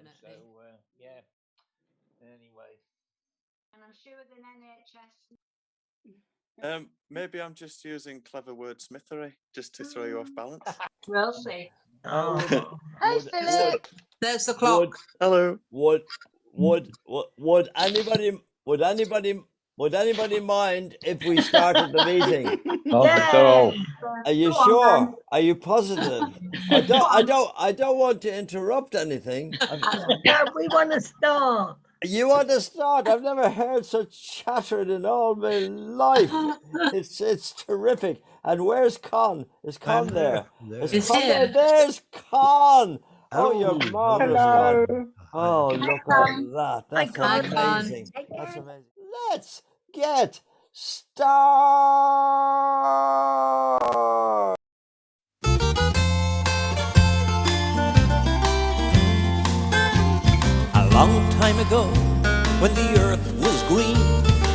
Definitely. So yeah. Anyway, And I'm sure the NHS. Maybe I'm just using clever wordsmithery just to throw you off balance. We'll see. Oh, Hey, would would Philip. There's the would clock. Hello. would would anybody mind if we started the meeting? not at Yes. all. Are you Go on, sure? then. Are you positive? Go on. I don't want to interrupt anything. No, we want to start. You want to start? I've never heard such chattering in all my life. It's terrific. And where's Con? Is Con there? Is It's Con there? here. There's Con. Oh, you're Oh, marvelous, hello. Con. Oh, look at that. I That's Hi, can't. Con. amazing. I That's can't. amazing. Let's get started. A long time ago, when the earth was green,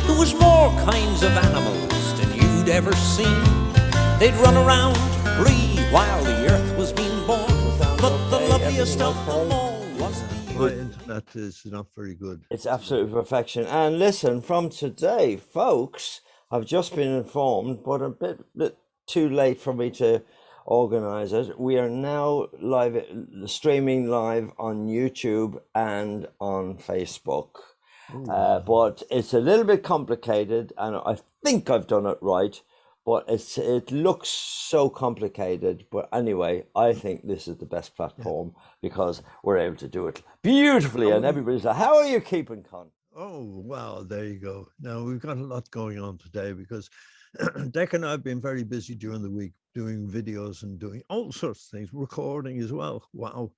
there was more kinds of animals than you'd ever seen. They'd run around free while the earth was being born, but the loveliest of them all was the My internet is not very good. It's absolute perfection. And listen, from today, folks, I've just been informed, but a bit too late for me to organize it. We are now live, streaming live on YouTube and on Facebook. But it's a little bit complicated, and I think I've done it right. But it looks so complicated. But anyway, I think this is the best platform because we're able to do it beautifully. And everybody's like, how are you keeping, Con? Oh, wow, there you go. Now, we've got a lot going on today because Deck and I have been very busy during the week doing videos and doing all sorts of things, recording as well. Wow.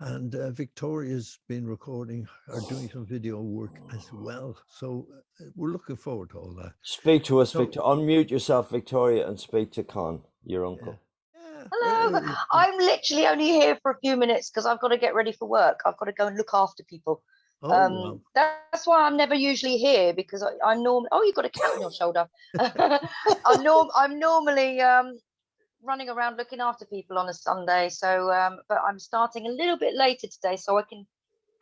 And Victoria's been recording or doing some video work as well. So we're looking forward to all that. Speak to us, So- Victor. Unmute yourself, Victoria, and speak to Con, your uncle. Yeah, Hello. I'm literally only here for a few minutes because I've got to get ready for work. I've got to go and look after people. Oh, wow. That's why I'm never usually here because I'm normally. Oh, you've got a cat on your shoulder. I'm normally running around looking after people on a Sunday. So, but I'm starting a little bit later today, so I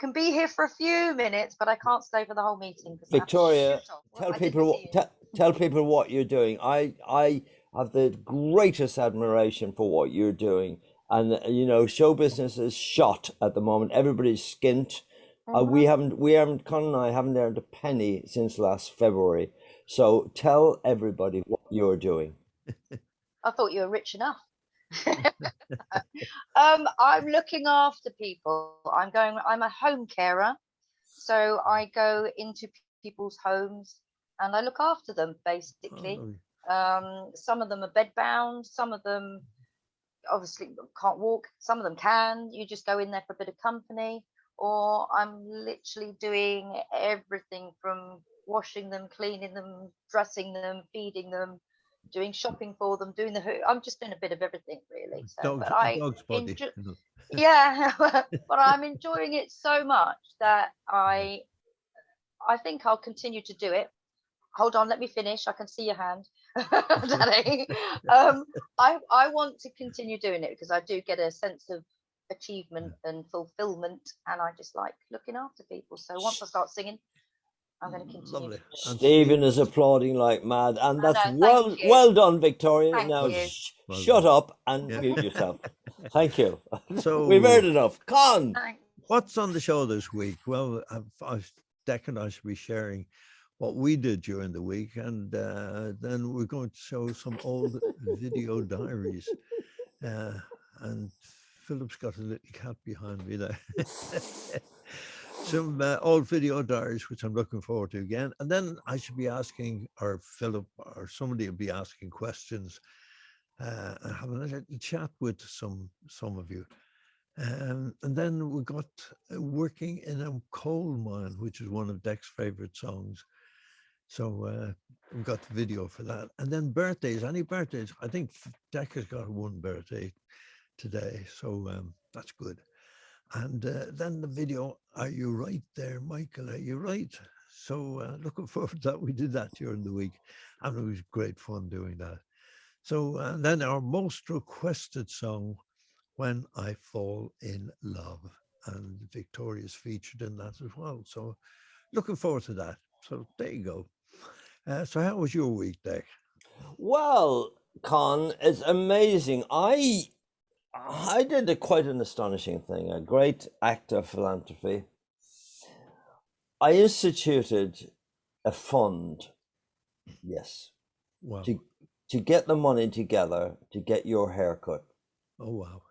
can be here for a few minutes, but I can't stay for the whole meeting. 'Cause I have to Victoria, shoot off. tell I didn't people see you. tell people what you're doing. I have the greatest admiration for what you're doing, and you know, show business is shot at the moment. Everybody's skint. We haven't. Con and I haven't earned a penny since last February. So tell everybody what you're doing. I thought you were rich enough. I'm looking after people. I'm a home carer. So I go into people's homes and I look after them basically. Some of them are bedbound, some of them obviously can't walk, some of them can. You just go in there for a bit of company, or I'm literally doing everything from washing them, cleaning them, dressing them, feeding them, doing shopping for them, doing I'm just doing a bit of everything really. So, but I Dog's body. yeah, but I'm enjoying it so much that I think I'll continue to do it. Hold on, let me finish. I can see your hand, Daddy. I want to continue doing it because I do get a sense of achievement and fulfillment, and I just like looking after people. So once I start singing, I'm going to continue. Lovely. And Stephen is applauding like mad, and that's know, thank you. well done, Victoria. Thank now you. shut up and Yeah. mute yourself. Thank you. So- We've heard enough. Con. Thanks. What's on the show this week? Well, Deck and I should be sharing what we did during the week, and then we're going to show some old video diaries. And Philip's got a little cat behind me there. Some old video diaries, which I'm looking forward to again. And then I should be asking, or Philip, or somebody will be asking questions, and having a little chat with some of you. And then we got Working in a Coal Mine, which is one of Deck's favorite songs. So we got the video for that. And then birthdays, any birthdays? I think Deck has got one birthday today, so that's good. And then the video, Are You Right There, Michael? Are You Right? So looking forward to that. We did that during the week, and it was great fun doing that. So then our most requested song, When I Fall in Love. and Victoria's featured in that as well. So looking forward to that. So there you go. So how was your week, Dick? Well, Con, it's amazing. I did quite an astonishing thing, a great act of philanthropy. I instituted a fund, yes, Wow. to get the money together to get your haircut. Oh, wow.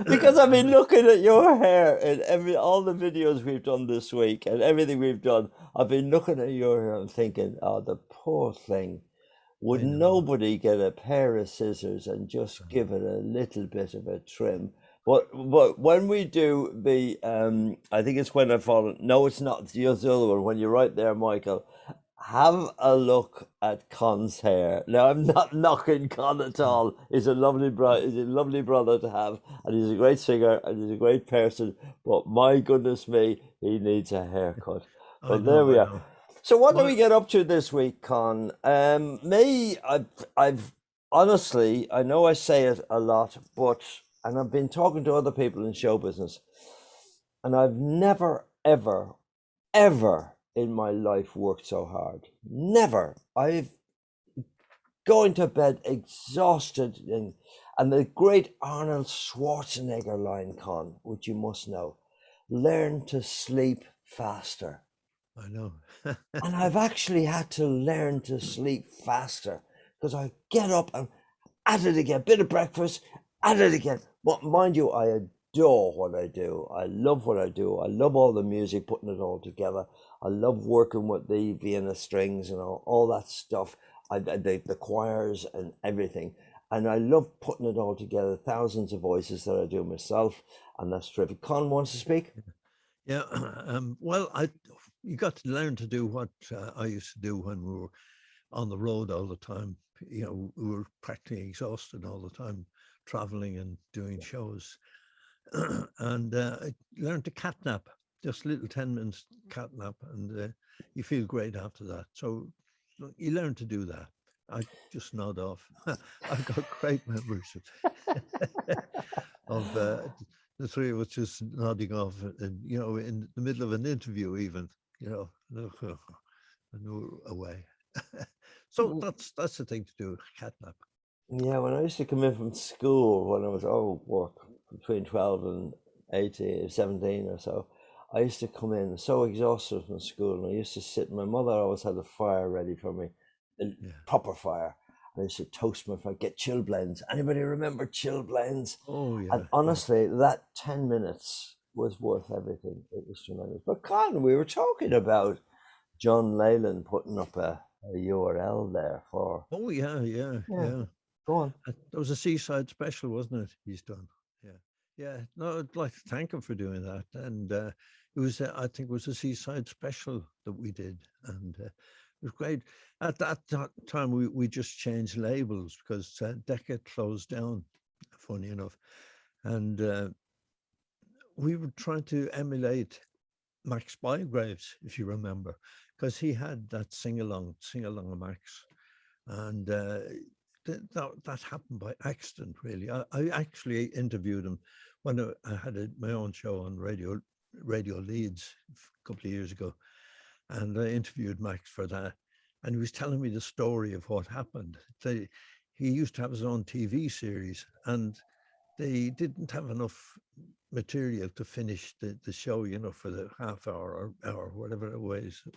Because I've been looking at your hair in all the videos we've done this week and everything we've done. I've been looking at your hair and thinking, oh, the poor thing. Would nobody get a pair of scissors and just give it a little bit of a trim? But when we do the, I think it's when I fall. No, it's not. It's the other one. When you're right there, Michael, have a look at Con's hair. Now, I'm not knocking Con at all. He's a lovely brother to have, and he's a great singer, and he's a great person. But my goodness me, he needs a haircut. But there we are. So what do we get up to this week, Con? Me, I've honestly, I know I say it a lot, and I've been talking to other people in show business, and I've never, ever, ever in my life worked so hard. Never. I've going to bed exhausted, and the great Arnold Schwarzenegger line, Con, which you must know, learn to sleep faster. I know. And I've actually had to learn to sleep faster because I get up and at it again, bit of breakfast, at it again. But mind you, I adore what I do. I love what I do. I love all the music, putting it all together. I love working with the Vienna strings and all that stuff, the choirs and everything. And I love putting it all together, thousands of voices that I do myself, and that's terrific. Con wants to speak? Yeah, well, you got to learn to do what I used to do when we were on the road all the time. You know, we were practically exhausted all the time, traveling and doing shows. And I learned to catnap, just little 10 minutes catnap, and you feel great after that. So you learn to do that. I just nod off. I've got great memories of the three of us just nodding off, and you know, in the middle of an interview, even, you know, and we're away. So that's the thing to do, catnap. Yeah, when I used to come in from school when I was between 12 and 18, 17 or so, I used to come in so exhausted from school, and I used to sit. My mother always had a fire ready for me, proper fire. I used to toast my fire, get chill blends. Anybody remember chill blends? Oh yeah. And honestly, that 10 minutes was worth everything. It was tremendous. But Con, we were talking about John Leyland putting up a URL there for. Oh yeah. Go on. There was a Seaside special, wasn't it? He's done. Yeah. No, I'd like to thank him for doing that. And it was, I think, it was a Seaside special that we did, and it was great. At that time, we just changed labels because Decca closed down. Funny enough, and we were trying to emulate Max Bygraves, if you remember, because he had that sing along of Max, and that happened by accident, really. I actually interviewed him when I had my own show on Radio Leeds a couple of years ago, and I interviewed Max for that, and he was telling me the story of what happened. He used to have his own TV series, and they didn't have enough material to finish the show, you know, for the half hour or hour, whatever it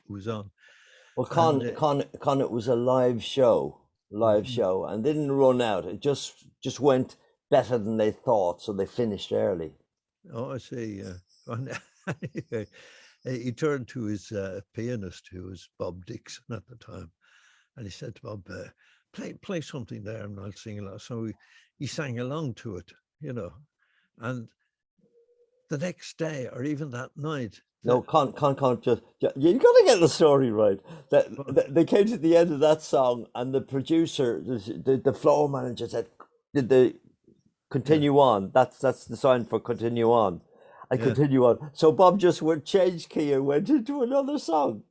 was on. Well, Con, it was a live show, and didn't run out. It just went better than they thought, so they finished early. Oh, I see. Anyway, he turned to his pianist, who was Bob Dixon at the time, and he said to Bob, play something there and I'll sing along. So he sang along to it, you know, and the next day or even that night. No, Con, just you got to get the story right. They came to the end of that song, and the producer, the floor manager said, "Did they continue on?" That's the sign for continue on, and continue on. So Bob just changed key and went into another song.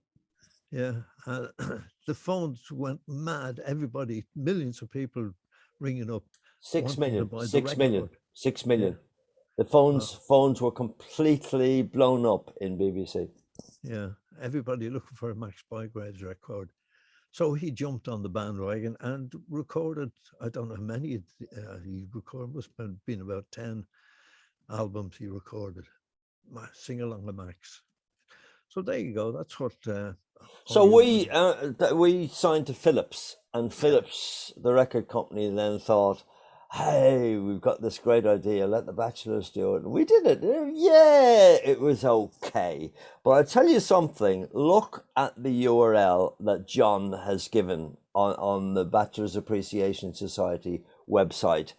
Yeah, the phones went mad. Everybody, millions of people ringing up. 6 million. The phones were completely blown up in BBC. Yeah, everybody looking for a Max Bygraves record. So he jumped on the bandwagon and recorded, I don't know how many he recorded, must have been about 10 albums he recorded. Sing along to Max. So there you go. That's what. So we signed to Philips, and Philips, the record company, then thought, "Hey, we've got this great idea. Let the Bachelors do it." And we did it. Yeah, it was okay. But I tell you something. Look at the URL that John has given on the Bachelors Appreciation Society website,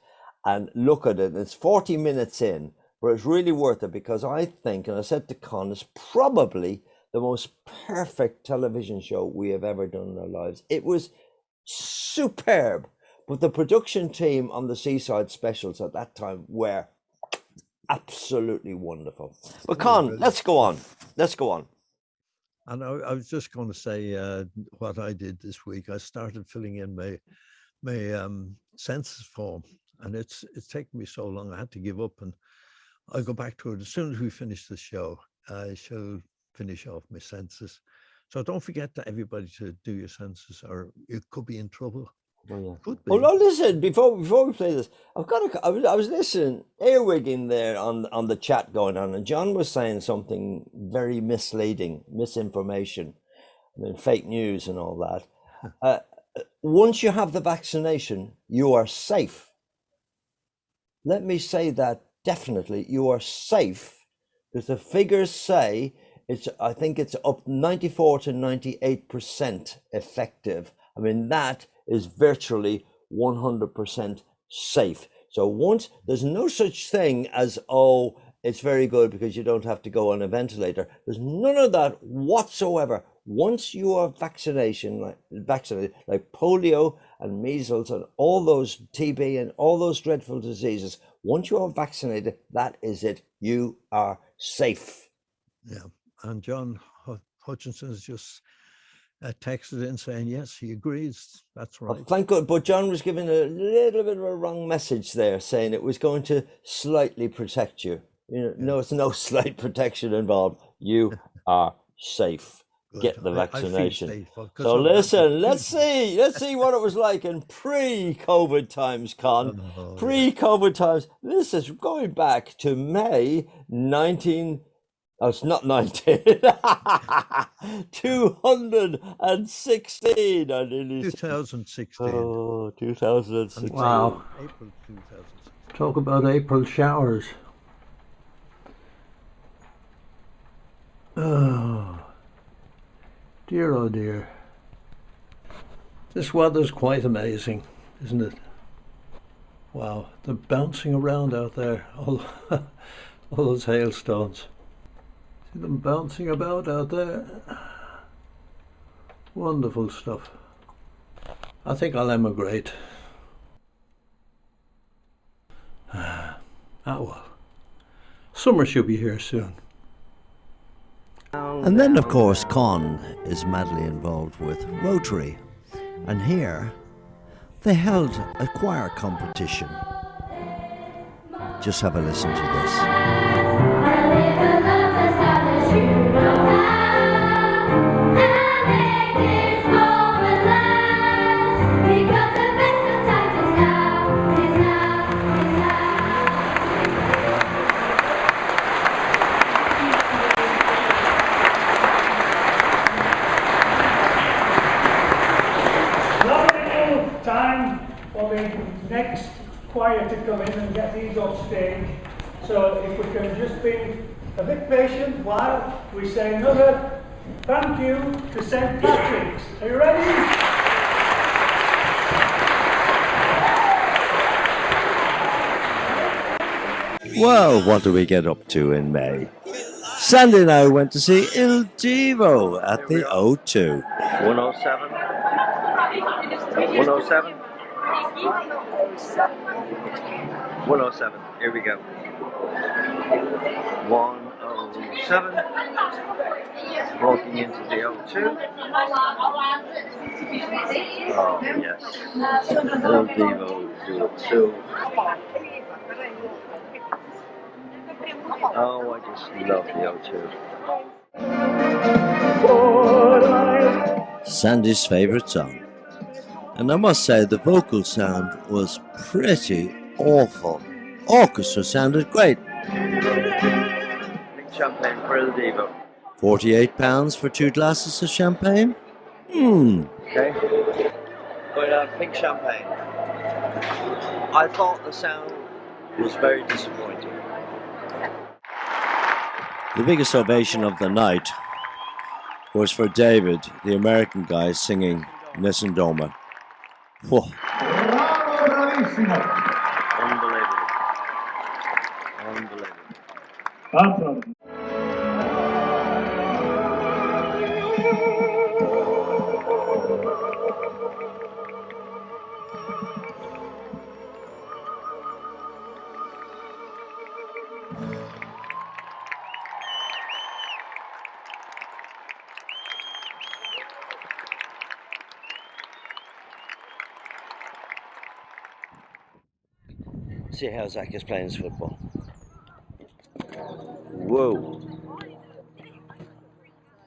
and look at it. It's 40 minutes in, but it's really worth it because I think, and I said to Con, it's probably the most perfect television show we have ever done in our lives. It was superb, but the production team on the Seaside specials at that time were absolutely wonderful. But Con, let's go on. And I was just going to say what I did this week. I started filling in my census form, and it's taken me so long. I had to give up, and I'll go back to it as soon as we finish the show. I shall finish off my census. So don't forget that everybody to do your census, or you could be in trouble. Oh, yeah. Could be. Oh no! Listen, before we play this, I was listening, earwigging there on the chat going on, and John was saying something very misleading, misinformation, fake news and all that. Once you have the vaccination, you are safe. Let me say that definitely, you are safe, because the figures say I think it's up 94 to 98% effective. I mean, that is virtually 100% safe. So once, there's no such thing as, oh, it's very good because you don't have to go on a ventilator. There's none of that whatsoever. Once you are vaccinated, like polio and measles and all those TB and all those dreadful diseases, once you are vaccinated, that is it. You are safe. Yeah. And John Hutchinson has just texted in saying, yes, he agrees. That's right. Oh, thank God. But John was giving a little bit of a wrong message there, saying it was going to slightly protect you. No, it's no slight protection involved. You are safe. Good. Get the vaccination. I feel safe, So listen, let's see what it was like in pre-COVID times, Con. Pre-COVID times. This is going back to May 19. Oh, it's not 19. 216. 2016. Oh, 2016. Wow. April 2016. Talk about April showers. Oh dear. This weather's quite amazing, isn't it? Wow, they're bouncing around out there, all those hailstones. See them bouncing about out there? Wonderful stuff. I think I'll emigrate. Well. Summer should be here soon. And then, of course, Con is madly involved with Rotary. And here, they held a choir competition. Just have a listen to this. Next choir to come in and get these off stage. So if we can just be a bit patient while we say another thank you to St. Patrick's. Are you ready? Well, what do we get up to in May? Sandy and I went to see Il Divo at the O2. 107. 107. 107. Here we go. 107. Walking into the O2. Oh, yes. Il Divo do it too. Oh, I just love the O2. Sandy's favourite song. And I must say the vocal sound was pretty awful. Orchestra sounded great. Pink champagne for El Divo. £48 for 2 glasses of champagne? Okay. But pink champagne. I thought the sound was very disappointing. The biggest ovation of the night was for David, the American guy singing Nessun Whoa. Unbelievable. Unbelievable. See how Zach is playing his football. Whoa.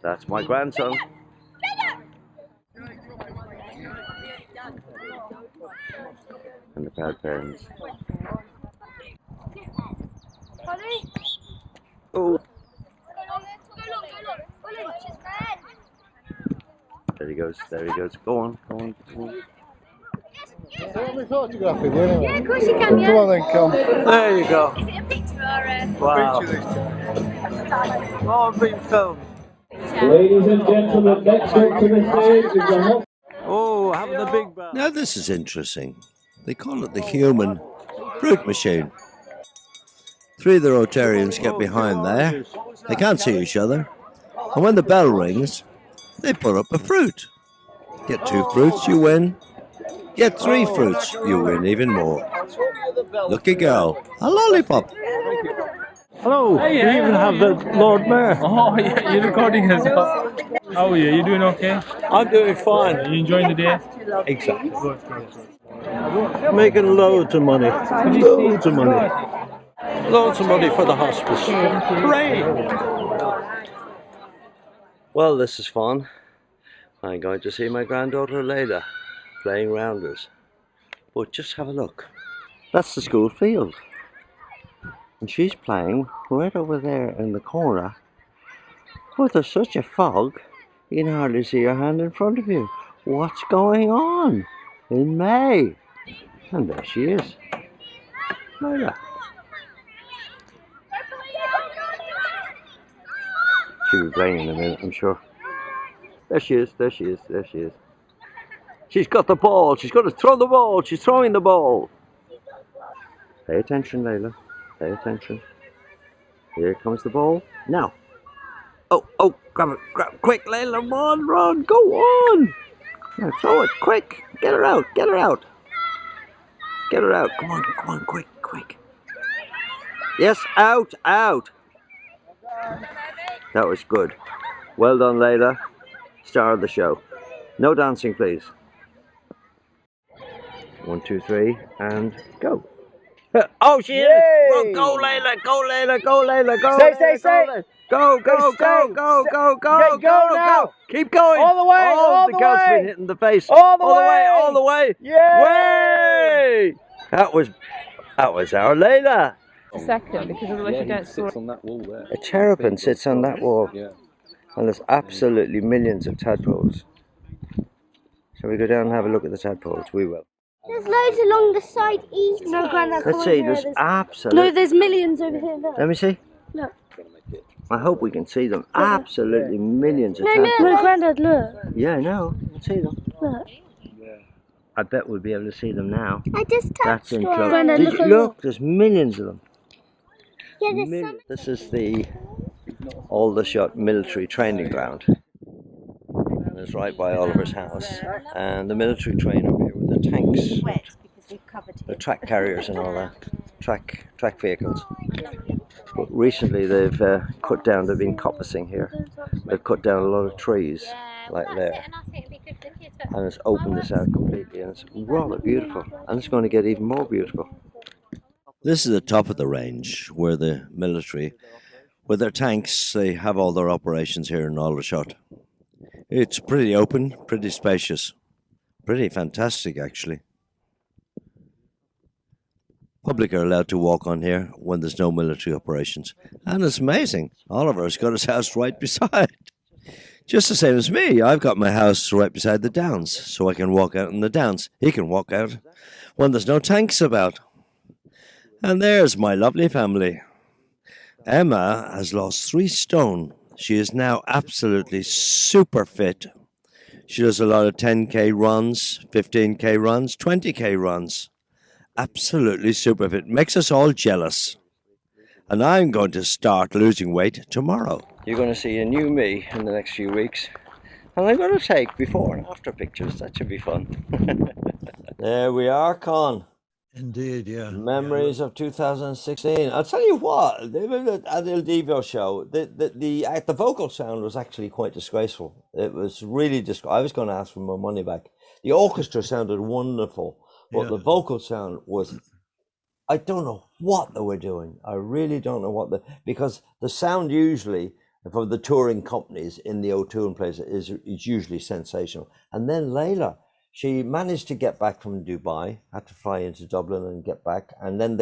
That's my grandson. And the proud parents. Oh. There he goes, there he goes. Go on, go on, go on. Let me photograph him anyway. Yeah, of course you can, yeah. Come on then, come. There you go. Is it a picture or a... Wow. Picture this time. Oh, I'm being filmed. Ladies and gentlemen, next up to the stage is the Oh, having the big band. Now this is interesting. They call it the human fruit machine. 3 of the Rotarians get behind there. They can't see each other. And when the bell rings, they put up a fruit. Get 2 fruits, you win. Get 3 fruits, you win even more. Lucky girl, a lollipop. Hello, Hey, you yeah. even have the Lord Mayor. Oh, yeah, you're recording as well. How are you? You doing okay? I'm doing fine. Are you enjoying the day? Exactly. Good, good. Making loads of money. Loads of money. Good. Loads of money for the hospice. Hooray! Well, this is fun. I'm going to see my granddaughter Layla playing rounders. But just have a look. That's the school field. And she's playing right over there in the corner. But there's such a fog, you can hardly see your hand in front of you. What's going on in May? And there she is. Layla. She'll be playing in a minute, I'm sure. There she is, there she is, there she is. She's got the ball, she's going to throw the ball, she's throwing the ball. Pay attention, Layla, pay attention. Here comes the ball, now. Oh, grab it, quick, Layla, run, go on. Now throw it, quick, get her out. Get her out, come on, quick. Yes, out. That was good. Well done, Layla, star of the show. No dancing, please. 1, 2, 3, and go. Oh, she is! Well, go, Layla, go! Stay. Go! Go now. Keep going! All the way, Oh, all the the goat's way. been hit in the face. All the way! Yay! Way! That was our Layla. A second, because otherwise you don't score. On that wall there. A terrapin sits on that wall. Yeah. And there's absolutely millions of tadpoles. Shall we go down and have a look at the tadpoles? We will. There's loads along the side eating. No, Grandad, Let's see, there's absolutely... No, there's millions over here. Look. Let me see. Look. I hope we can see them. Absolutely millions of tadpoles. No, Grandad, look. Yeah, I know. I can see them. Look. I bet we'll be able to see them now. I just touched That's in one. close. Grandad, Did you look? There's millions of them. Yeah, there's some. This is the Aldershot military training ground. And it's right by Oliver's house. And the military train up here with the tanks, the track carriers and all that, track vehicles. But recently they've cut down, they've been coppicing here. They've cut down a lot of trees, like there. And it's opened this out completely, and it's rather beautiful. And it's going to get even more beautiful. This is the top of the range where the military, with their tanks, they have all their operations here in Aldershot. It's pretty open, pretty spacious, pretty fantastic actually. Public are allowed to walk on here when there's no military operations. And it's amazing. Oliver's got his house right beside. Just the same as me. I've got my house right beside the downs, so I can walk out in the downs. He can walk out when there's no tanks about. And there's my lovely family. Emma has lost 3 stone. She is now absolutely super fit. She does a lot of 10k runs, 15k runs, 20k runs. Absolutely super fit. Makes us all jealous. And I'm going to start losing weight tomorrow. You're going to see a new me in the next few weeks. And I'm going to take before and after pictures. That should be fun. There we are, Con. Indeed, yeah. Memories of 2016. I'll tell you what, at the Il Divo show, the vocal sound was actually quite disgraceful. It was really I was going to ask for my money back. The orchestra sounded wonderful, but the vocal sound was, I don't know what they were doing. I really don't know because the sound usually from the touring companies in the O2 and places is usually sensational. And then Layla, she managed to get back from Dubai, had to fly into Dublin and get back. And then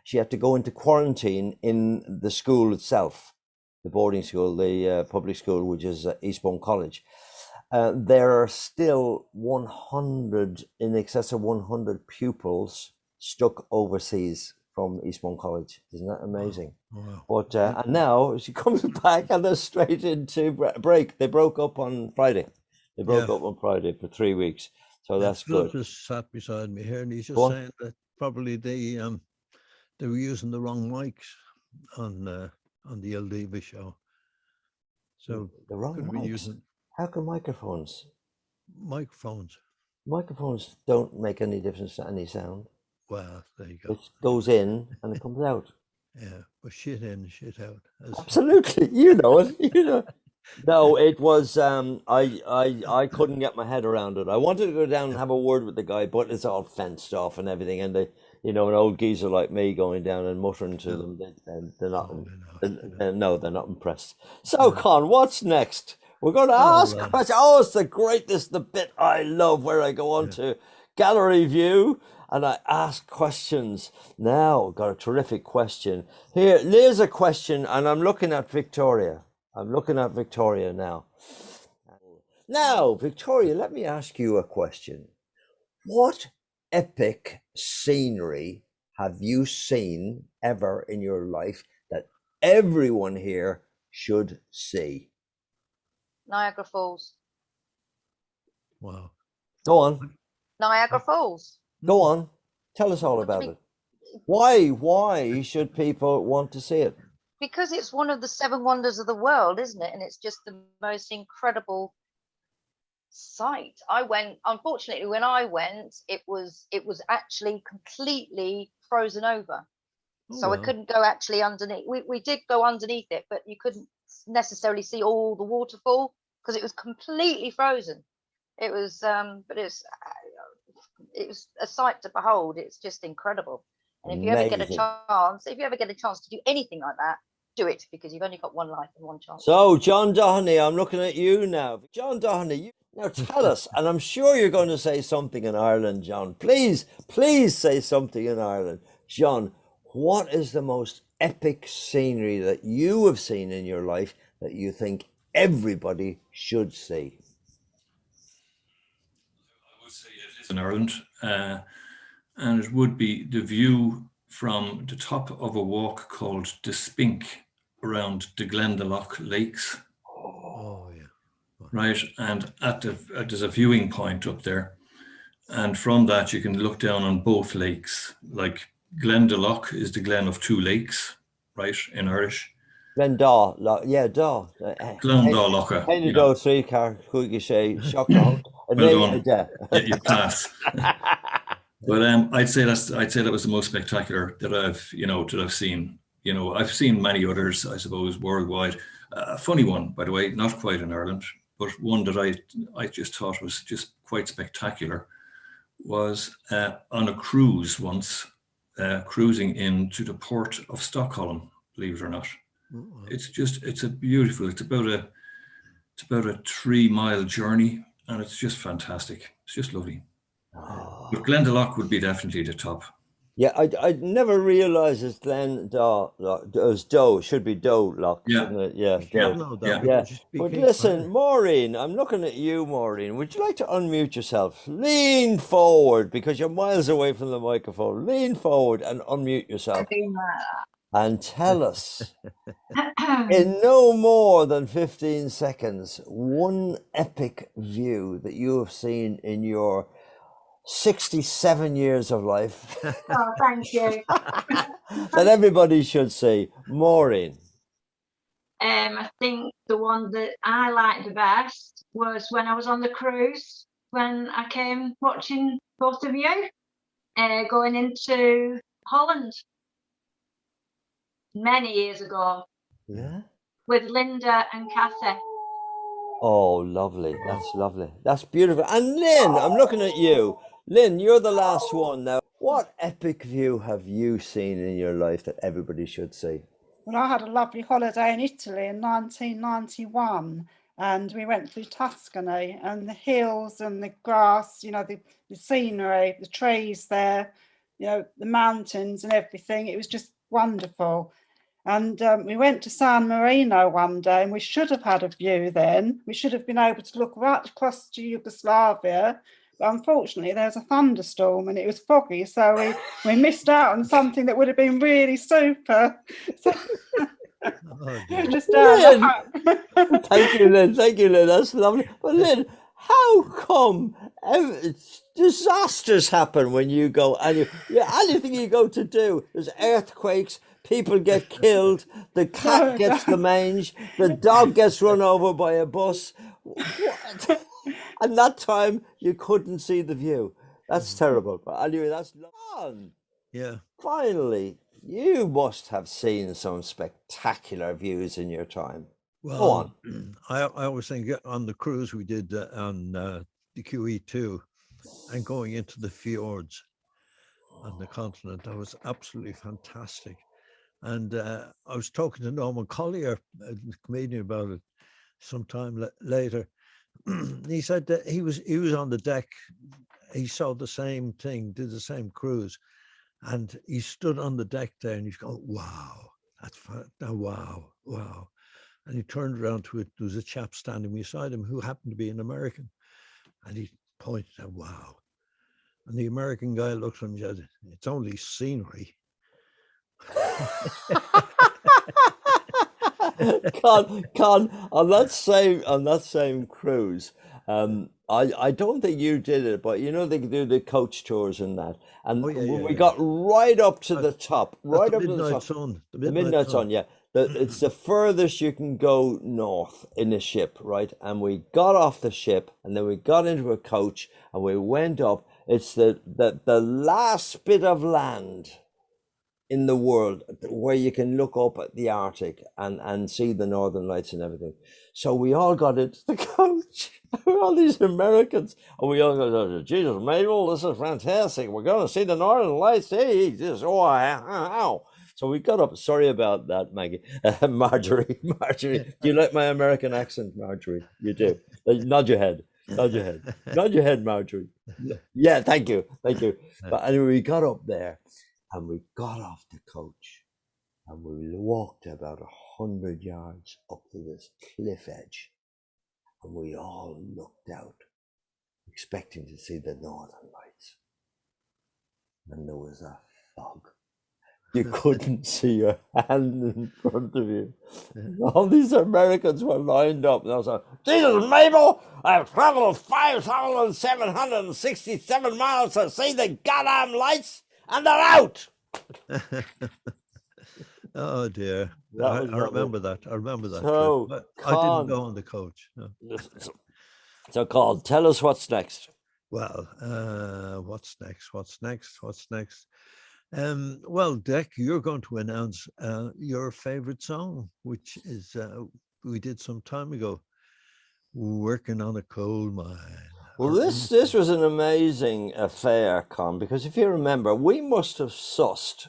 she had to go into quarantine in the school itself, the boarding school, the public school, which is Eastbourne College. There are still in excess of 100 pupils stuck overseas from Eastbourne College. Isn't that amazing? Wow. But and now she comes back and they're straight into break. They broke up on Friday. They broke up on Friday for 3 weeks. So that's Philip good. just sat beside me here and he's just saying that probably they were using the wrong mics on the Il Divo show. So the wrong mics? How can microphones don't make any difference to any sound? Well, there you go. It goes in and it comes out. Yeah, but shit in, shit out. Absolutely, you know it. You know. No, it was. I couldn't get my head around it. I wanted to go down and have a word with the guy, but it's all fenced off and everything. And they, an old geezer like me going down and muttering to them, they're not. No, they're not impressed. So, Con, what's next? We're going to ask questions. Oh, it's the bit I love where I go on to gallery view and I ask questions. Now, got a terrific question. Here, there's a question, and I'm looking at Victoria. Now. Now, Victoria, let me ask you a question. What epic scenery have you seen ever in your life that everyone here should see? Niagara Falls. Wow. Go on. Niagara Falls. Go on. Tell us all about it. Why should people want to see it? Because it's one of the 7 wonders of the world, isn't it? And it's just the most incredible sight. Unfortunately, when I went, it was actually completely frozen over. So I couldn't go actually underneath. We did go underneath it, but you couldn't necessarily see all the waterfall because it was completely frozen. It was, but it was a sight to behold. It's just incredible. And if you ever get a chance to do anything like that, do it, because you've only got one life and one chance. So, John Doheny, I'm looking at you now. John Doheny, now tell us, and I'm sure you're going to say something in Ireland, John. Please say something in Ireland. John, what is the most epic scenery that you have seen in your life that you think everybody should see? I would say it is in Ireland, and it would be the view from the top of a walk called the Spink around the Glendalough Lakes. Oh, yeah. Right, and there's a viewing point up there, and from that you can look down on both lakes. Like Glendalough is the glen of 2 lakes, right, in Irish. Glendalough, Daw. Glendalough. Henry Doe 3 car, could you say, shock out. Well done. You pass. But I'd say that was the most spectacular that I've seen. I've seen many others, I suppose, worldwide. A funny one, by the way, not quite in Ireland, but one that I just thought was just quite spectacular was on a cruise once. cruising into the port of Stockholm, believe it or not. It's about a 3-mile journey, and it's just fantastic. It's just lovely. But Glendalough would be definitely the top. Yeah, I never realised it's Doe. Should be Doe Lock, shouldn't it? Yeah, Doe. Yeah. But listen, Maureen, I'm looking at you, Maureen. Would you like to unmute yourself? Lean forward, because you're miles away from the microphone. Lean forward and unmute yourself. And tell us, in no more than 15 seconds, one epic view that you have seen in your 67 years of life. Oh, thank you. That everybody should see. Maureen. I think the one that I liked the best was when I was on the cruise, when I came watching both of you going into Holland many years ago. Yeah. With Linda and Kathy. Oh, lovely. That's lovely. That's beautiful. And Lynn, I'm looking at you. Lynn, you're the last one now. What epic view have you seen in your life that everybody should see? Well, I had a lovely holiday in Italy in 1991, and we went through Tuscany, and the hills and the grass, you know, the scenery, the trees there, you know, the mountains and everything. It was just wonderful. And we went to San Marino one day, and we should have had a view then. We should have been able to look right across to Yugoslavia. But unfortunately, there was a thunderstorm and it was foggy, so we missed out on something that would have been really super. So, it was just Thank you, Lynn. Thank you, Lynn. That's lovely. But Lynn, how come disasters happen when you go? And anything you go to do, there's earthquakes, people get killed, the cat gets the mange, the dog gets run over by a bus. What? And that time you couldn't see the view. That's terrible. But anyway, that's fun. Yeah. Finally, you must have seen some spectacular views in your time. Well, go on. I was thinking on the cruise we did on the QE2 and going into the fjords on the continent. That was absolutely fantastic. And I was talking to Norman Collier, a comedian, about it sometime later. He said that he was on the deck. He saw the same thing, did the same cruise, and he stood on the deck there, and he's going, "Wow, that's fun! Wow." And he turned around to it. There was a chap standing beside him who happened to be an American, and he pointed at "Wow," and the American guy looked at him and said, "It's only scenery." Con, on that same cruise, I don't think you did it, but you know they do the coach tours and that, and we got right up to the top, right up to the top. The Midnight Sun, yeah. It's the furthest you can go north in a ship, right? And we got off the ship, and then we got into a coach, and we went up. It's the last bit of land in the world where you can look up at the Arctic and see the Northern Lights and everything. So we all got into the coach. All these Americans, and we all go, "Jesus, Mabel, this is fantastic. We're going to see the Northern Lights. Hey, this, ow." So we got up. Sorry about that, Maggie. Marjorie. Do you like my American accent, Marjorie? You do. Nod your head. Nod your head, Marjorie. Yeah, thank you. But anyway, we got up there. And we got off the coach and we walked about 100 yards up to this cliff edge. And we all looked out, expecting to see the Northern Lights. And there was a fog. You couldn't see your hand in front of you. All these Americans were lined up. And I was like, "Jesus, Mabel, I've traveled 5,767 miles to see the goddamn lights. And they're out." Oh dear. I remember that. So, but I didn't go on the coach. No. So, Carl, tell us what's next. Well, what's next? Well, Dick, you're going to announce your favorite song, which is we did some time ago, "Working on a Coal Mine." Well, this was an amazing affair, Con, because if you remember, we must have sussed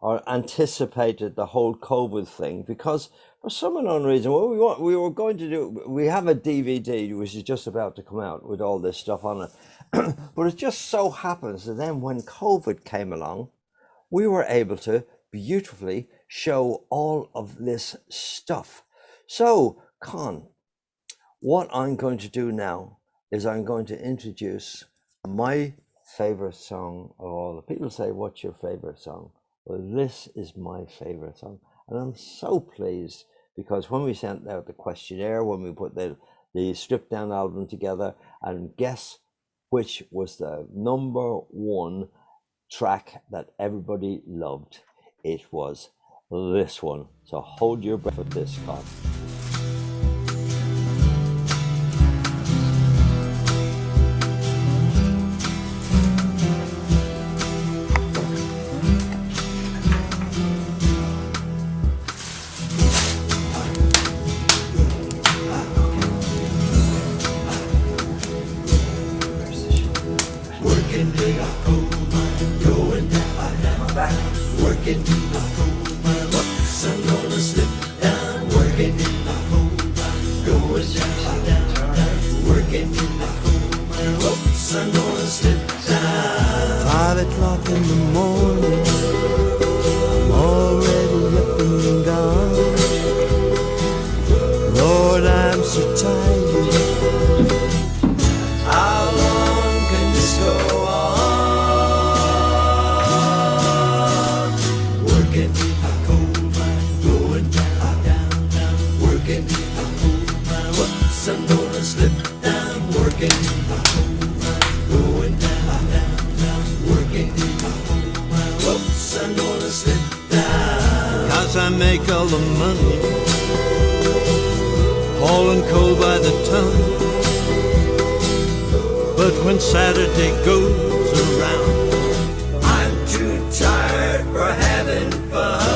or anticipated the whole COVID thing, because for some unknown reason, what we were going to do, we have a DVD which is just about to come out with all this stuff on it. But it just so happens that then when COVID came along, we were able to beautifully show all of this stuff. So, Con, what I'm going to do now is I'm going to introduce my favorite song of all. The people say, what's your favorite song? Well, this is my favorite song. And I'm so pleased because when we sent out the questionnaire, when we put the stripped down album together, and guess which was the #1 track that everybody loved? It was this one. So hold your breath with this, Con. Working in a coal mine, going down, working in a coal mine. Whoops, I'm gonna slip down. Working in a coal mine, going down, working in a coal mine. Whoops, I'm gonna slip down. 5 o'clock in the morning, I'm already up and gone. Lord, I'm so tired. How long can this go on? Working in a coal mine, going down, working in a coal mine. Whoops, I'm gonna slip down. Working in a coal mine, going down, working in a coal mine. Whoops, I'm gonna slip down. 'Cause I make all the money, hauling coal by the ton. But when Saturday goes around, I'm too tired for having fun.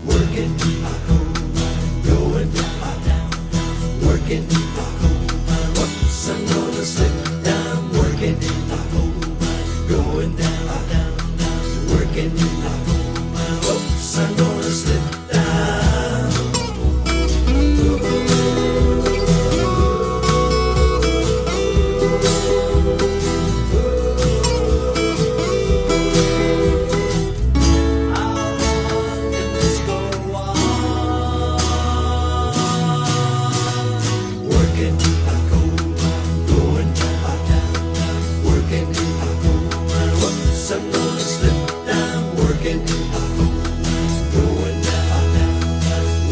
Working in a coal mine, going down, working in a coal mine. Whoops, I'm gonna slip down. Working in a coal mine, going down, working in a coal mine. Whoops, I'm gonna slip down. Working in a coal mine, going down, working in a coal mine. Whoops, I'm gonna slip down. Working in a coal mine, going down,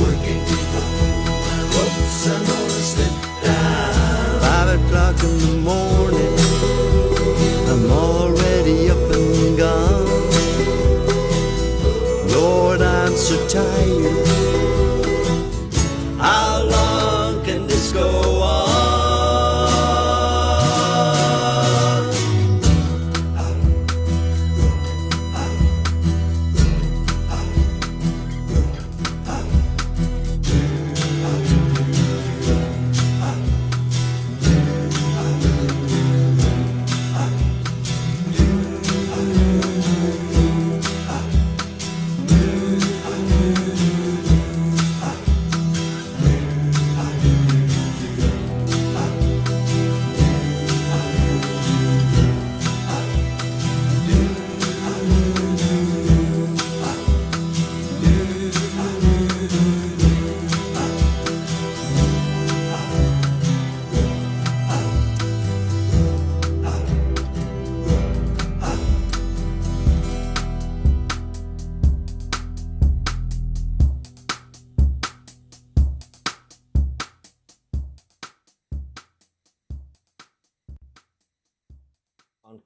working in a coal mine. Whoops, I'm gonna slip down. 5 o'clock in the morning, I'm already up and gone. Lord, I'm so tired. How long can this go on?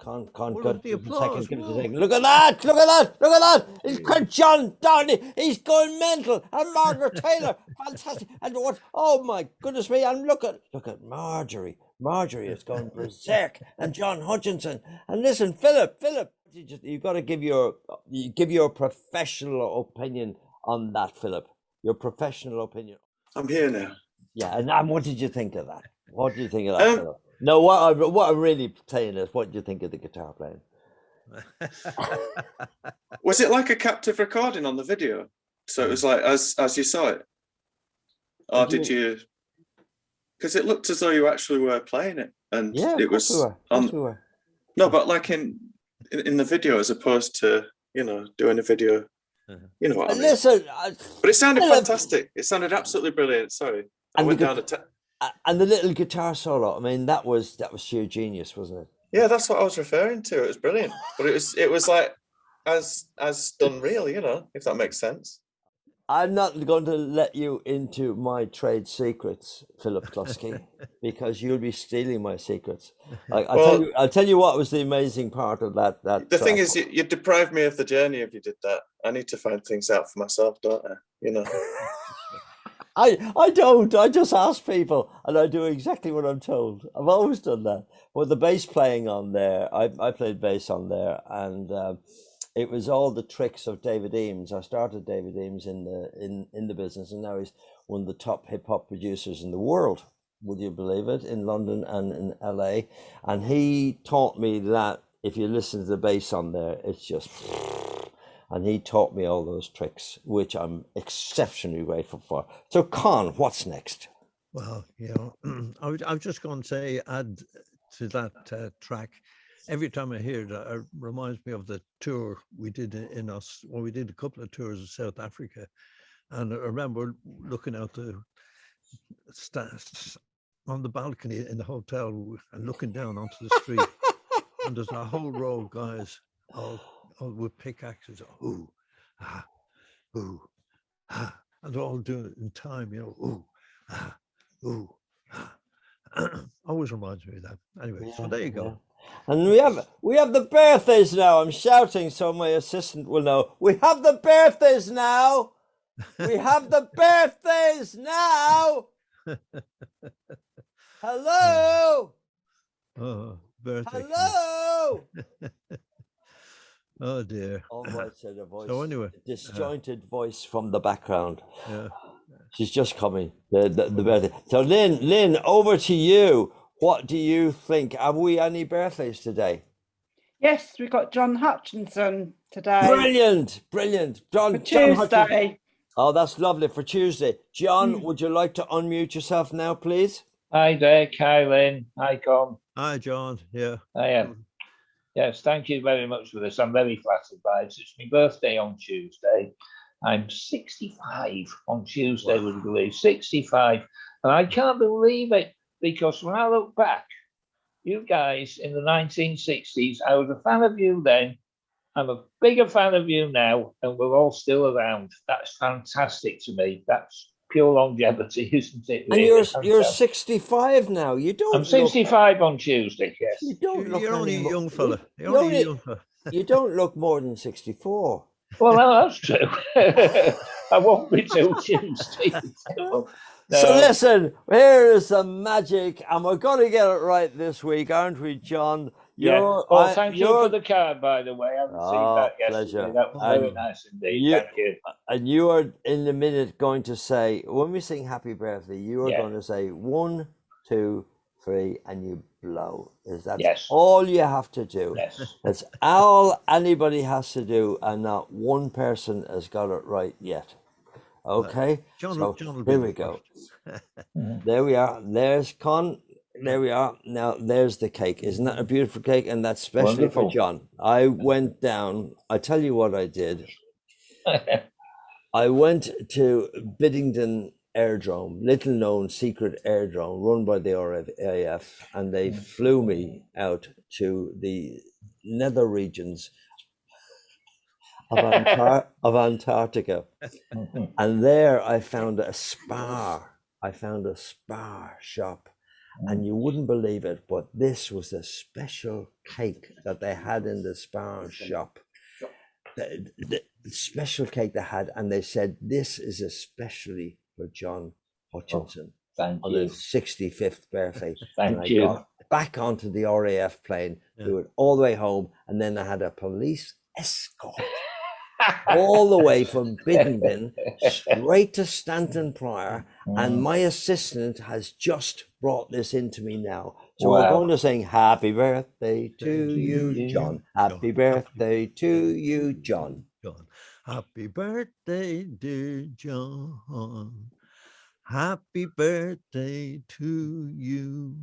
Can't What go of the to the applause? second. Whoa. Look at that! Look at that! Look at that! It's John Downey. He's going mental. And Margaret Taylor, fantastic. And what? Oh my goodness me! And look at Marjorie. Marjorie is going berserk. And John Hutchinson. And listen, Philip, you've got to give your professional opinion on that, Philip. Your professional opinion. I'm here now. Yeah, and what did you think of that? What do you think of that, Philip? No, what I'm really saying is, what do you think of the guitar playing? Was it like a captive recording on the video? So it was like as you saw it, or did you? Because it looked as though you actually were playing it, and Yeah, it was on. No, but like in the video, as opposed to doing a video. You know what I mean? Listen, but it sounded fantastic. It sounded absolutely brilliant. Sorry, I went down and the little guitar solo. I mean, that was sheer genius, wasn't it? Yeah, that's what I was referring to. It was brilliant, but it was like as done real, if that makes sense. I'm not going to let you into my trade secrets, Philip Klusky, because you'll be stealing my secrets. I'll tell you what was the amazing part of that. The thing is, you deprived me of the journey if you did that. I need to find things out for myself, don't I? I don't. I just ask people, and I do exactly what I'm told. I've always done that. But the bass playing on there, I played bass on there, and it was all the tricks of David Eames. I started David Eames in the business, and now he's one of the top hip hop producers in the world. Would you believe it? In London and in LA, and he taught me that if you listen to the bass on there, it's just. And he taught me all those tricks, which I'm exceptionally grateful for. So, Con, what's next? Well, I was just going to say, add to that track. Every time I hear it, it reminds me of the tour we did in us. Well, we did a couple of tours in South Africa, and I remember looking out on the balcony in the hotel and looking down onto the street, and there's a whole row of guys all with pickaxes, ooh, ah, ooh, ah, and they're all doing it in time, ooh, ah, ooh, ah. Always reminds me of that. Anyway, so there you go. And we have the birthdays now. I'm shouting so my assistant will know. We have the birthdays now. We have the birthdays now. Hello. Oh, birthday. Hello. Oh dear. All voice said a voice. So anyway, disjointed voice from the background. Yeah. She's just coming. The birthday. So Lynn, over to you. What do you think? Have we any birthdays today? Yes, we've got John Hutchinson today. Brilliant. John Tuesday. Hutchinson. Oh, that's lovely for Tuesday. John, would you like to unmute yourself now, please? Hi there, Lynn. Hi, Con. Hi, John. Yeah. I am. Yes, thank you very much for this. I'm very flattered by it. It's my birthday on Tuesday. I'm 65 on Tuesday, would you believe? 65. And I can't believe it, because when I look back, you guys in the 1960s, I was a fan of you then. I'm a bigger fan of you now, and we're all still around. That's fantastic to me. That's pure longevity, isn't it? Really? And you're 65 now. You don't. I'm 65 on Tuesday. Yes. You don't look. You're only a young fella. You're only a young fella. You don't look more than 64. Well, that's true. I won't be till Tuesday. No. So listen, here is the magic, and we're going to get it right this week, aren't we, John? Thank you for the card, by the way. I received that yesterday. Pleasure. That was very nice indeed. Thank you. And you are in a minute going to say, when we sing happy birthday, you are going to say 1, 2, 3, and you blow. Is that all you have to do? Yes. That's all anybody has to do, and not one person has got it right yet. Okay, John here we go. There we are. There's Con. There we are. Now there's the cake. Isn't that a beautiful cake? And that's especially for John. I went down. I tell you what I did. I went to Biddington Airdrome, little known secret airdrome run by the RAF, and they flew me out to the nether regions of Antarctica. And there I found a spar. I found a spar shop, and you wouldn't believe it, but this was a special cake that they had in the Spar shop. The special cake they had, and they said this is especially for John Hutchinson Thank on you. his 65th birthday. Thank and you. I got back onto the RAF plane, do it all the way home, and then I had a police escort all the way from Biddenden straight to Stanton Prior, and my assistant has just brought this into me now. So I'm going to sing happy birthday to you, John. Happy birthday to you, John. John. Happy birthday, dear John. Happy birthday to you,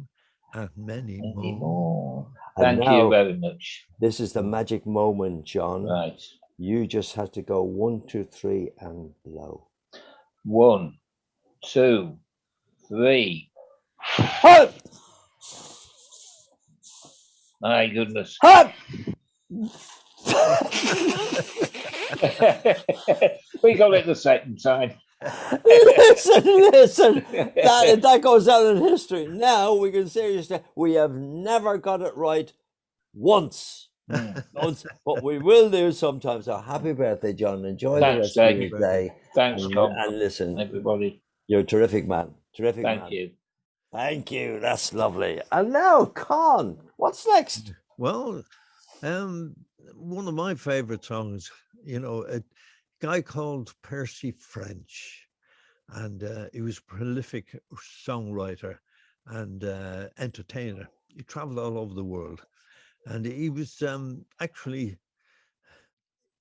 and many more. And Thank now, you very much. This is the magic moment, John. Right. You just have to go 1, 2, 3 and blow. 1, 2, 3. Hop! My goodness. Hop! We got it the second time. listen. That goes down in history. Now we can seriously, we have never got it right once. But we will do sometimes. So happy birthday, John. Enjoy the rest of your day. Thanks, Tom. And listen, everybody. You're a terrific man. Terrific man. Thank you. Thank you. That's lovely. And now, Con, what's next? Well, one of my favorite songs, a guy called Percy French, and he was a prolific songwriter and entertainer. He traveled all over the world, and he was actually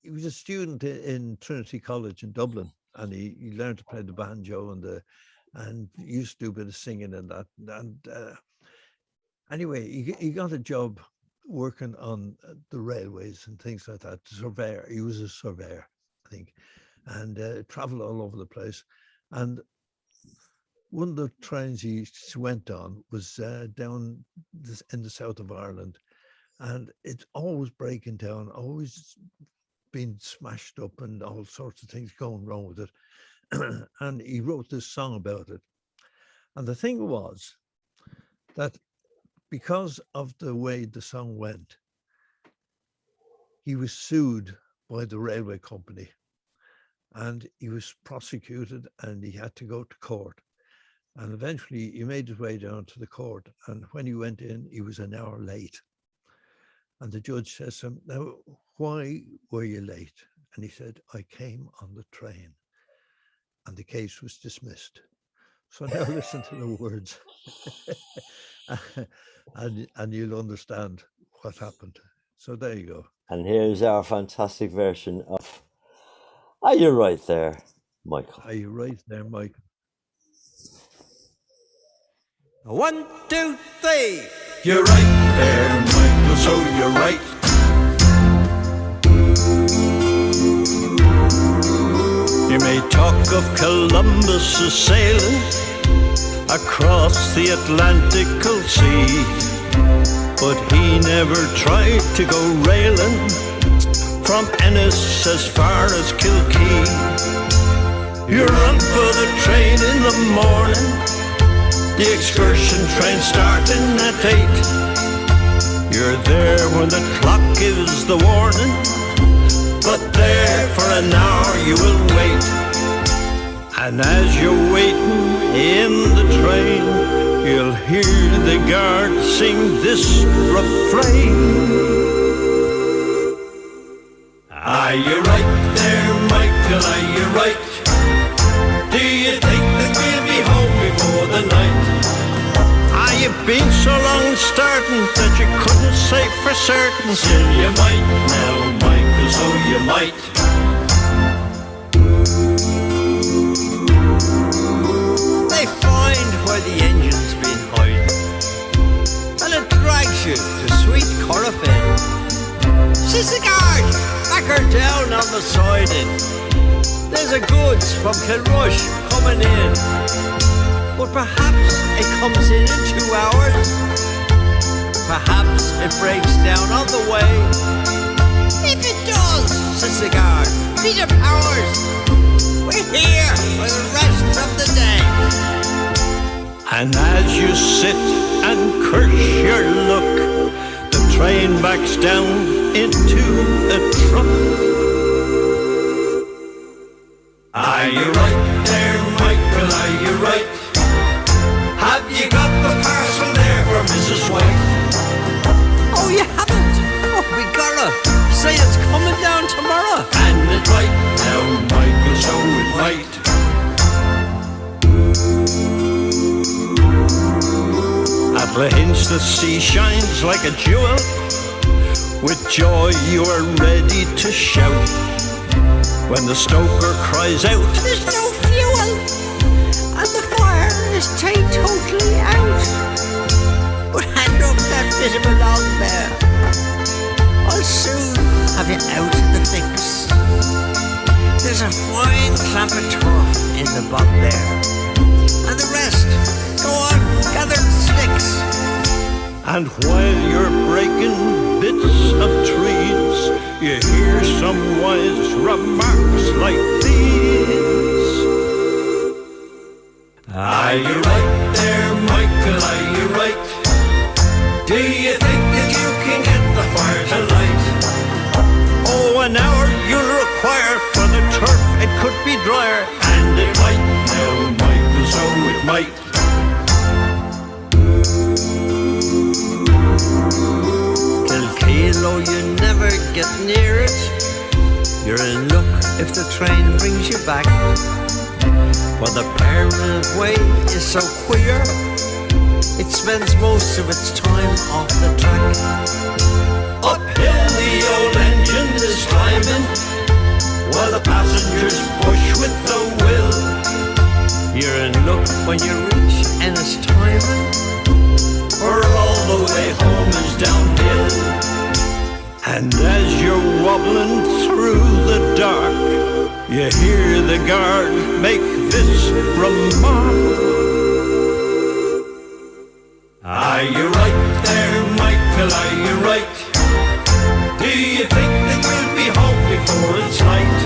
a student in Trinity College in Dublin, and he learned to play the banjo and used to do a bit of singing and that. And anyway, he got a job working on the railways and things like that. Surveyor. He was a surveyor, I think, and traveled all over the place. And one of the trains he went on was down in the south of Ireland, and it's always breaking down, always been smashed up and all sorts of things going wrong with it. And he wrote this song about it. And the thing was that because of the way the song went, he was sued by the railway company, and he was prosecuted, and he had to go to court. And eventually he made his way down to the court, and when he went in, he was an hour late. And the judge says to him, "Now, why were you late?" And he said, "I came on the train." And the case was dismissed. So now listen to the words, and you'll understand what happened. So there you go. And here's our fantastic version of Are You Right There, Michael? Are you right there, Michael? 1, 2, 3. You're right there, Michael, so you're right. You may talk of Columbus sailing across the Atlantical Sea, but he never tried to go railing from Ennis as far as Kilkee. You run for the train in the morning, the excursion train starting at 8. You're there when the clock gives the warning, but there for an hour you will wait. And as you're waiting in the train, you'll hear the guard sing this refrain. Are you right there, Michael, are you right? Do you think that we'll be home before the night? Ah, you've been so long starting that you couldn't say for certain. Still you might now, Michael, so you might. They find where the engine's been hiding, and it drags you to sweet Corofin. Says the guard, back her down on the siding. There's a goods from Kilrush coming in, but perhaps it comes in 2 hours. Perhaps it breaks down on the way. If it does, says the guard, Peter Powers, we're here for the rest of the day. And as you sit and curse your luck, the train backs down into a truck. Are you right there, Michael? Are you right? Have you got the parcel there for Mrs. White? Oh, you haven't? Oh, we gotta say it's coming down tomorrow. And it's right now, Michael, so it might. At Lahinch the sea shines like a jewel. With joy you are ready to shout when the stoker cries out, There's no fuel, and the fire is tied totally out. But hand up that bit of a log there. I'll soon have you out of the fix. There's a fine clump of turf in the bog there. And the rest, go on, gather sticks. and while you're breaking bits of trees, you hear some wise remarks like these. Are you right there, Michael? Are you right? Do you think that you can get the fire to light? Oh, an hour you'll require for the turf, it could be drier, and it might now, Michael, so it might. Kilkeel, oh, you never get near it. You're in luck if the train brings you back. But the permanent way is so queer, it spends most of its time off the track. Uphill the old engine is climbing, while the passengers push with the will. You're in luck when you reach Ennis timing, for all the way home is downhill. And as you're wobbling through the dark, you hear the guard make this remark. Are you right there, Michael? Are you right? Do you think that we'll be home before it's light?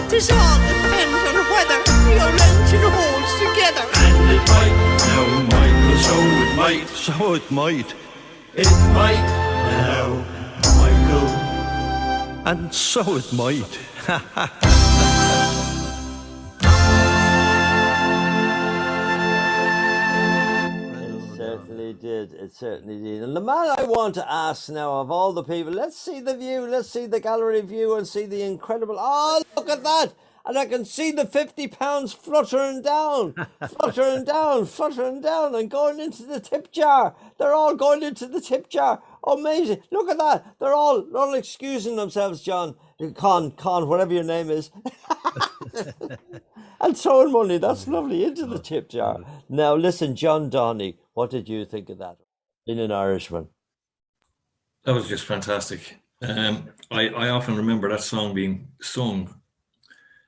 This all depends on whether the old engine holds together. And it might now, Michael, so it might. So it might. It might now, Michael. And so it might. Certainly did. It certainly did. And the man I want to ask now, of all the people, let's see the view, let's see the gallery view and see the incredible. Oh, look at that! And I can see the £50 fluttering down, fluttering down, fluttering down, and going into the tip jar. They're all going into the tip jar. Amazing! Look at that! They're all excusing themselves, John, Con, whatever your name is. And throwing money, that's lovely, into the tip jar. Now listen, John Donny, what did you think of that? In an Irishman. That was just fantastic. I often remember that song being sung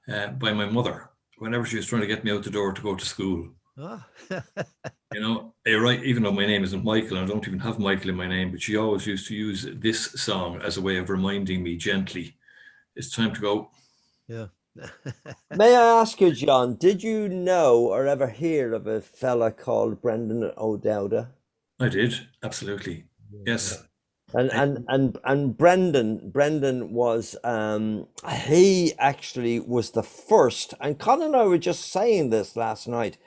by my mother whenever she was trying to get me out the door to go to school. Ah. You know, you're right, even though my name isn't Michael, and I don't even have Michael in my name, but she always used to use this song as a way of reminding me gently, it's time to go. Yeah. May I ask you, John, did you know or ever hear of a fella called Brendan O'Dowda? I did, absolutely. Yes. And Brendan was he actually was the first, and Con and I were just saying this last night.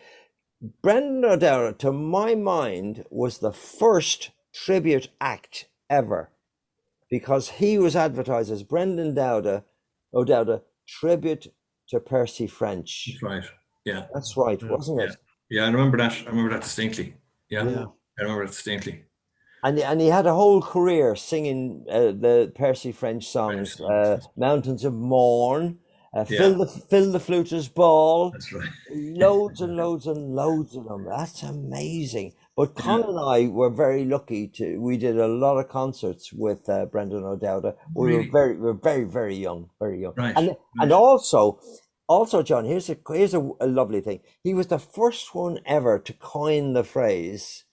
Brendan O'Dowda, to my mind, was the first tribute act ever, because he was advertised as Brendan O'Dowda tribute to Percy French. That's right. Yeah. That's right, wasn't it? Yeah, I remember that. I remember that distinctly. Yeah. Yeah. I remember that distinctly. And he had a whole career singing the Percy French songs, Mountains of Morn, Fill the Fluter's Ball. That's right. Loads and loads and loads of them. That's amazing. But Con and I were very lucky we did a lot of concerts with Brendan O'Dowda. We were very, very young, very young. Right. And also, John, here's a lovely thing. He was the first one ever to coin the phrase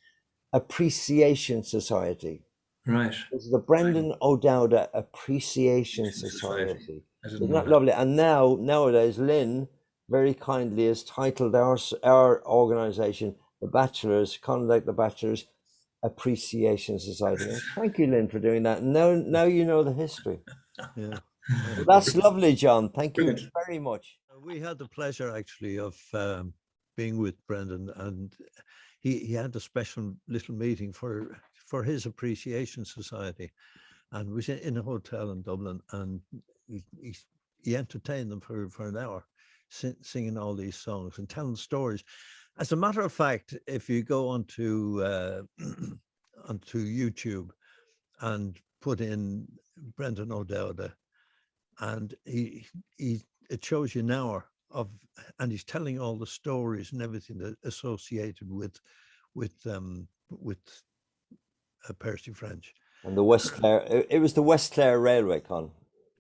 Appreciation Society. Right. It's the Brendan O'Dowda Appreciation Society. Isn't that lovely? And nowadays, Lynn very kindly has titled our organisation, the Bachelors, Conduct the Bachelors Appreciation Society. And thank you, Lynn, for doing that. Now you know the history. Yeah. Well, that's lovely, John. Thank you very much. We had the pleasure actually of being with Brendan, and he had a special little meeting for his appreciation society, and was in a hotel in Dublin, and he entertained them for an hour, singing all these songs and telling stories. As a matter of fact, if you go onto onto YouTube and put in Brendan O'Dowda, and it shows you an hour of, and he's telling all the stories and everything that associated with Percy French. And the West Clare, it was the West Clare Railway, Con.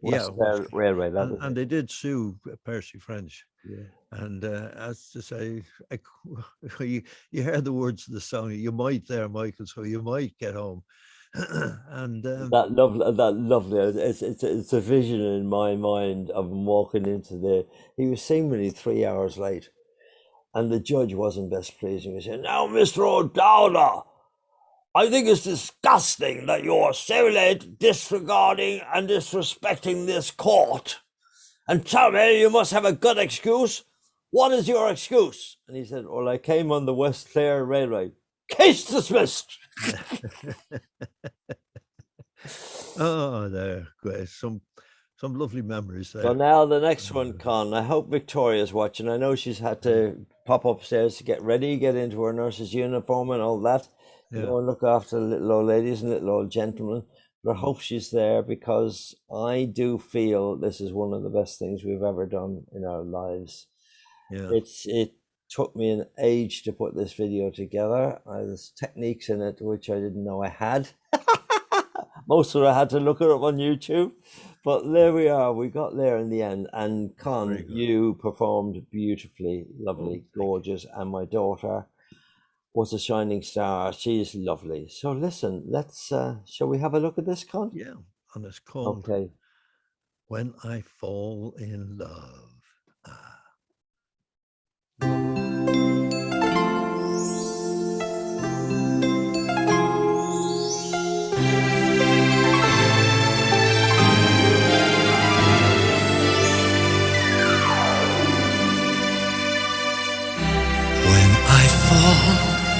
West Clare Railway, that was and they did sue Percy French. Yeah. And as to say, you heard the words of the song, "You might there, Michael, so you might get home." And that lovely. It's a vision in my mind of him walking into he was seemingly 3 hours late, and the judge wasn't best pleased. He was saying, "Now, Mr. O'Dowda, I think it's disgusting that you're so late, disregarding and disrespecting this court. And tell me, you must have a good excuse. What is your excuse?" And he said, "Well, I came on the West Clare Railway." Case dismissed. Oh, there, great. Some lovely memories there. So now the next one, Con. I hope Victoria's watching. I know she's had to pop upstairs to get ready, get into her nurse's uniform and all that. Yeah. Go and look after the little old ladies and little old gentlemen. But I hope she's there, because I do feel this is one of the best things we've ever done in our lives. Yeah. It took me an age to put this video together. There's techniques in it which I didn't know I had. Most of it I had to look it up on YouTube. But there we are. We got there in the end. And Con, you performed beautifully, lovely, gorgeous. And my daughter was a shining star. She's lovely. So listen, let's shall we have a look at this, Con? Yeah. And it's called When I Fall in Love.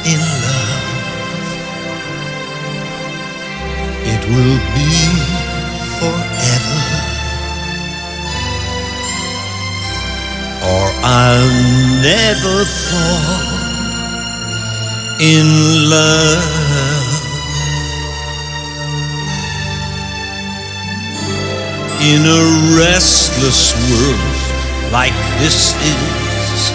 In love, it will be forever, or I'll never fall in love. In a restless world like this is,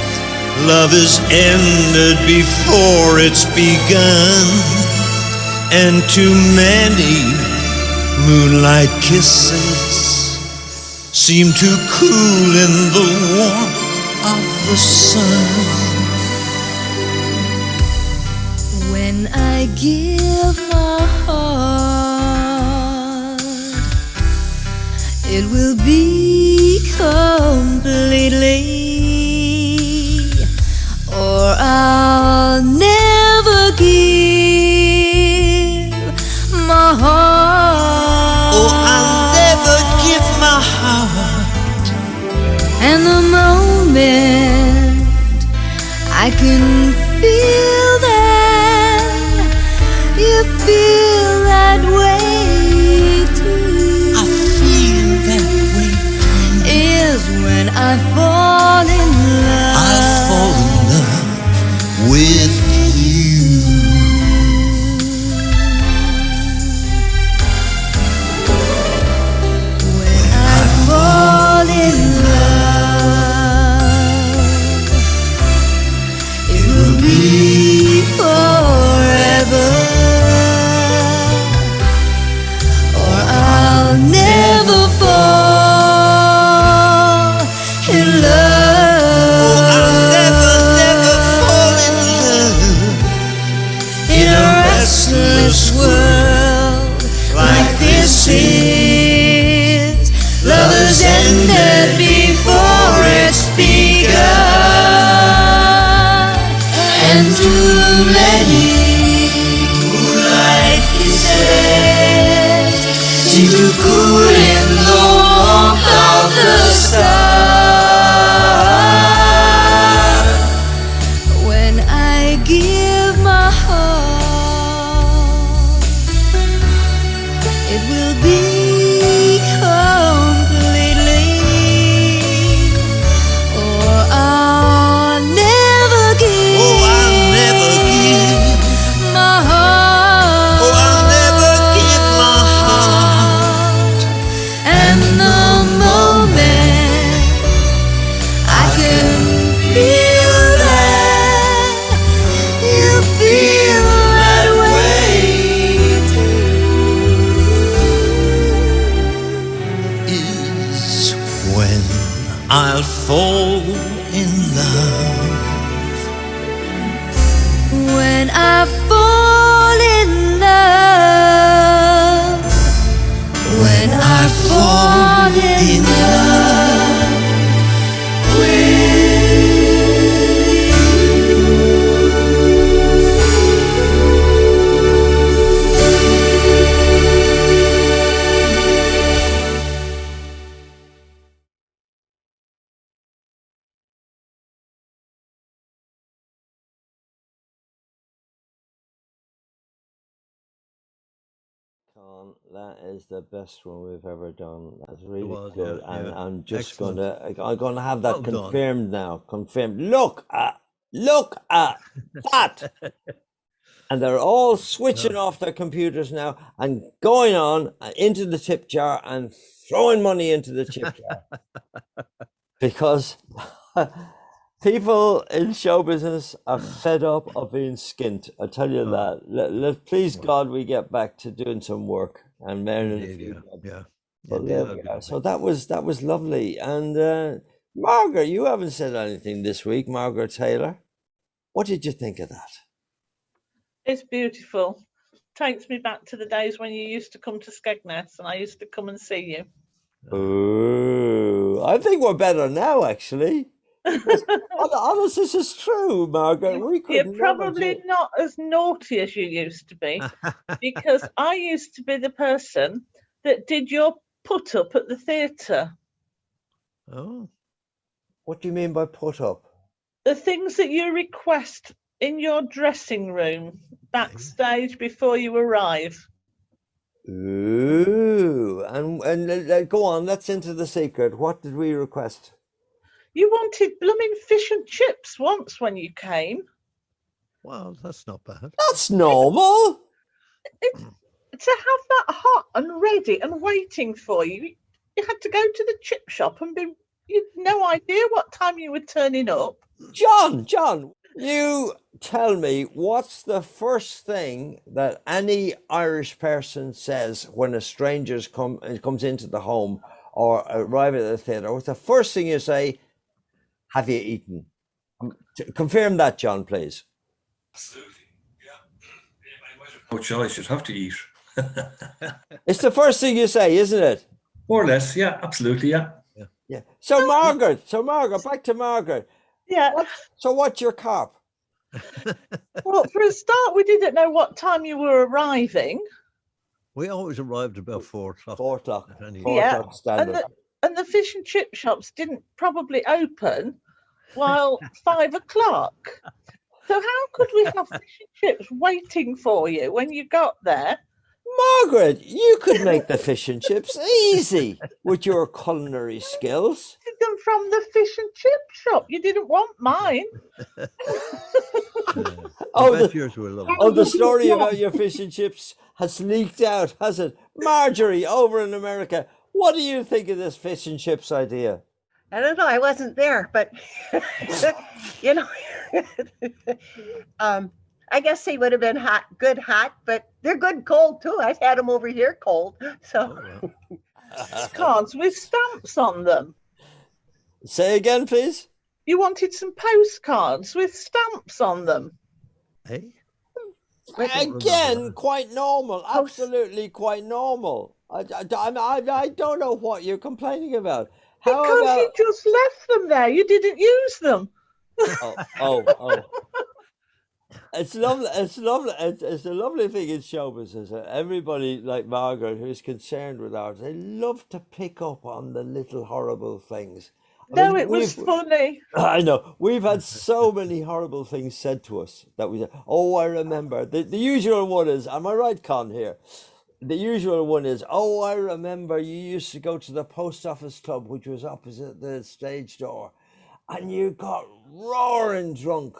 love is ended before it's begun, and too many moonlight kisses seem to cool in the warmth of the sun. When I give my heart, it will be completely, or I'll never give my heart. Oh, I'll never give my heart. And the moment in love. When I fall in love. When I fall in love Con, that is the best one we've ever done. That's really was, good, yeah, and yeah. I'm just Excellent. I'm gonna have that Well done. confirmed now. Confirmed. Look at that, and they're all switching off their computers now and going on into the tip jar and throwing money into the tip jar because people in show business are fed up of being skint. I tell you that. Please God, we get back to doing some work and learning. Indeed, yeah. But Indeed, there that'd we be are. lovely. So that was lovely. And Margaret, you haven't said anything this week, Margaret Taylor. What did you think of that? It's beautiful. Takes me back to the days when you used to come to Skegness and I used to come and see you. Ooh, I think we're better now, actually. Honest, this is true, Margaret. We could You're probably not as naughty as you used to be, because I used to be the person that did your put up at the theatre. Oh. What do you mean by put up? The things that you request in your dressing room backstage before you arrive. Ooh, and go on, let's into the secret. What did we request? You wanted blooming fish and chips once when you came. Well, that's not bad. That's normal. To have that hot and ready and waiting for you, you had to go to the chip shop and you'd no idea what time you were turning up. John, you tell me, what's the first thing that any Irish person says when a stranger comes into the home or arrive at the theatre? What's the first thing you say? Have you eaten? Confirm that, John, please. Absolutely, yeah. No choice, you'd have to eat. It's the first thing you say, isn't it? More or less, yeah, absolutely, yeah. Yeah. So Margaret, back to Margaret. Yeah. What's your carp? Well, for a start, we didn't know what time you were arriving. We always arrived about 4 o'clock. 4 o'clock. Yeah, and the fish and chip shops didn't probably open while 5 o'clock. So how could we have fish and chips waiting for you when you got there? Margaret, you could make the fish and chips easy with your culinary skills. Them from the fish and chip shop. You didn't want mine. The story about your fish and chips has leaked out, has it? Marjorie, over in America, what do you think of this fish and chips idea? I don't know. I wasn't there, but you know, I guess they would have been good hot, but they're good cold too. I've had them over here cold. So cards with stamps on them. Say again, please. You wanted some postcards with stamps on them. Hey? Again, quite normal. Absolutely quite normal. I don't know what you're complaining about. Because you just left them there. You didn't use them. Oh. It's lovely. It's lovely. It's a lovely thing in show business. Everybody like Margaret, who's concerned with art, they love to pick up on the little horrible things. It was funny. I know. We've had so many horrible things said to us that we said, oh, I remember. The usual one is, am I right, Con, here? The usual one is, oh, I remember you used to go to the post office club, which was opposite the stage door, and you got roaring drunk.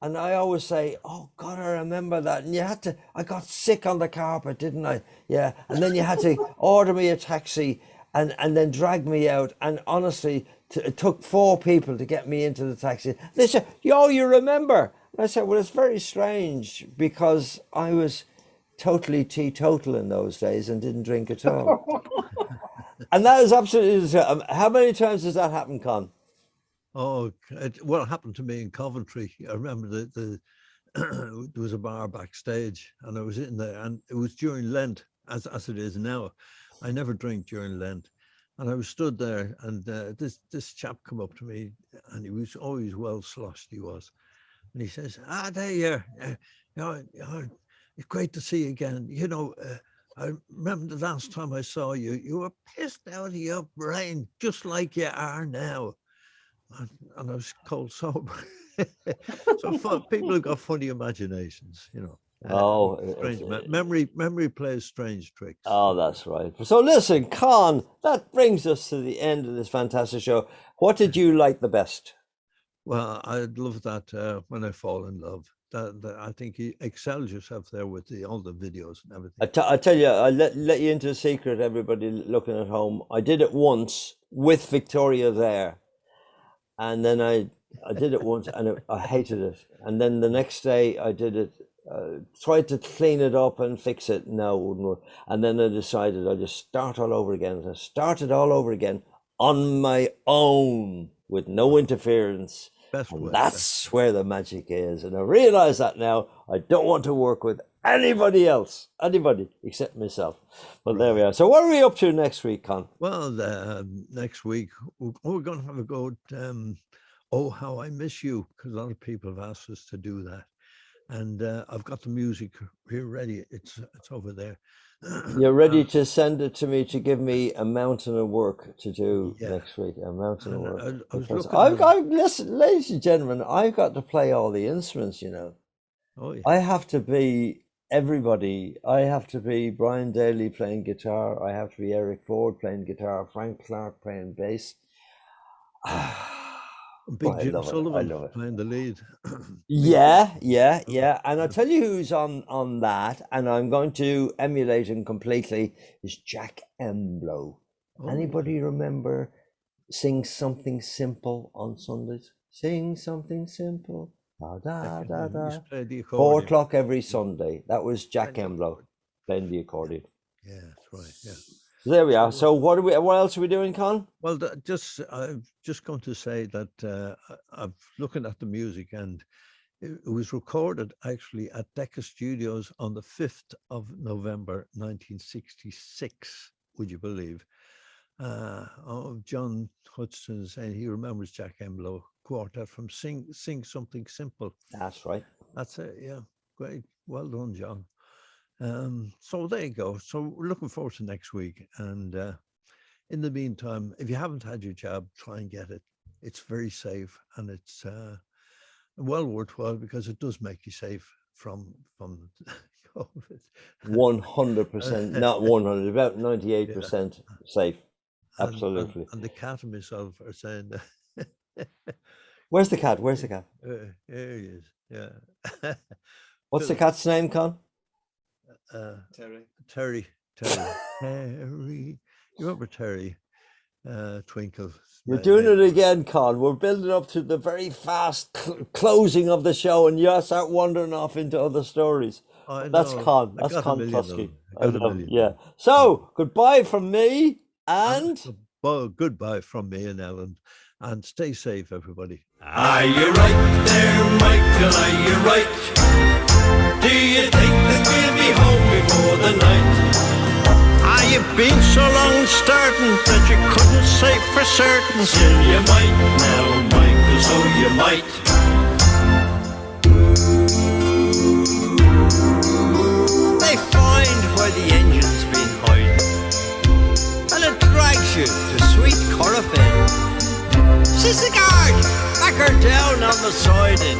And I always say, oh, God, I remember that. And I got sick on the carpet, didn't I? Yeah. And then you had to order me a taxi and then drag me out. And honestly, it took 4 people to get me into the taxi. They said, you remember? And I said, well, it's very strange because I was totally teetotal in those days and didn't drink at all. And that is absolutely, how many times does that happen, Con? Oh, what happened to me in Coventry? I remember there was a bar backstage, and I was in there, and it was during Lent, as it is now. I never drink during Lent, and I was stood there, and this chap come up to me, and he was always well sloshed. He was, and he says, there you are. It's great to see you again. I remember the last time I saw you, you were pissed out of your brain, just like you are now. And I was cold sober. So people have got funny imaginations, Strange memory plays strange tricks. Oh, that's right. So listen, Con, that brings us to the end of this fantastic show. What did you like the best? Well, I love that When I Fall in Love. I think you excelled yourself there with all the videos and everything. I tell you, I let you into a secret, everybody looking at home. I did it once with Victoria there. And then I did it once, and I hated it. And then the next day I did it, tried to clean it up and fix it. No, it wouldn't work. And then I decided I'd just start all over again. So I started all over again on my own with no interference. That's where the magic is. And I realize that now. I don't want to work with anybody except myself. But there we are. So what are we up to next week, Con? Well, next week we're going to have a go at Oh How I Miss You, because a lot of people have asked us to do that, and I've got the music here ready. It's over there. You're ready to send it to me to give me a mountain of work to do next week. A mountain of work. Listen, ladies and gentlemen, I've got to play all the instruments. Oh yeah. I have to be everybody. I have to be Brian Daly playing guitar. I have to be Eric Ford playing guitar. Frank Clark playing bass. Big Jim Sullivan playing the lead. Yeah. And I'll tell you who's on that, and I'm going to emulate him completely, is Jack Emblow. Anybody remember Sing Something Simple on Sundays? Sing Something Simple. Da, da, da, da. 4 o'clock every Sunday. That was Jack Emblow playing the accordion. Yeah, that's right. Yeah. There we are. So what else are we doing, Con? Well, I've just going to say that I'm looking at the music, and it was recorded actually at Decca Studios on the 5th of November 1966. Would you believe? John Hudson saying he remembers Jack Emblow quartet from Sing Something Simple. That's right. That's it. Yeah, great. Well done, John. So there you go. So we're looking forward to next week. And in the meantime, if you haven't had your jab, try and get it. It's very safe, and it's well worthwhile, because it does make you safe from COVID. 100%, not 100, about 98% safe. Absolutely. And the cat and myself are saying that. Where's the cat? Where's the cat? There he is. Yeah. What's the cat's name, Con? Terry. Terry. You remember Terry? Twinkle. You're doing it again, Con. We're building up to the very fast closing of the show, and you start wandering off into other stories. That's Con. That's Con Tusky. Yeah. So goodbye from me, and goodbye from me and Ellen, and stay safe, everybody. Are you right there, Michael? Are you right? Do you think that we'll be home before the night? Are you been so long starting that you couldn't say for certain? Still you might now, Michael, so you might. They find where the engine's been hiding, and it drags you to sweet Corofin. She's the guard, back her down on the siding.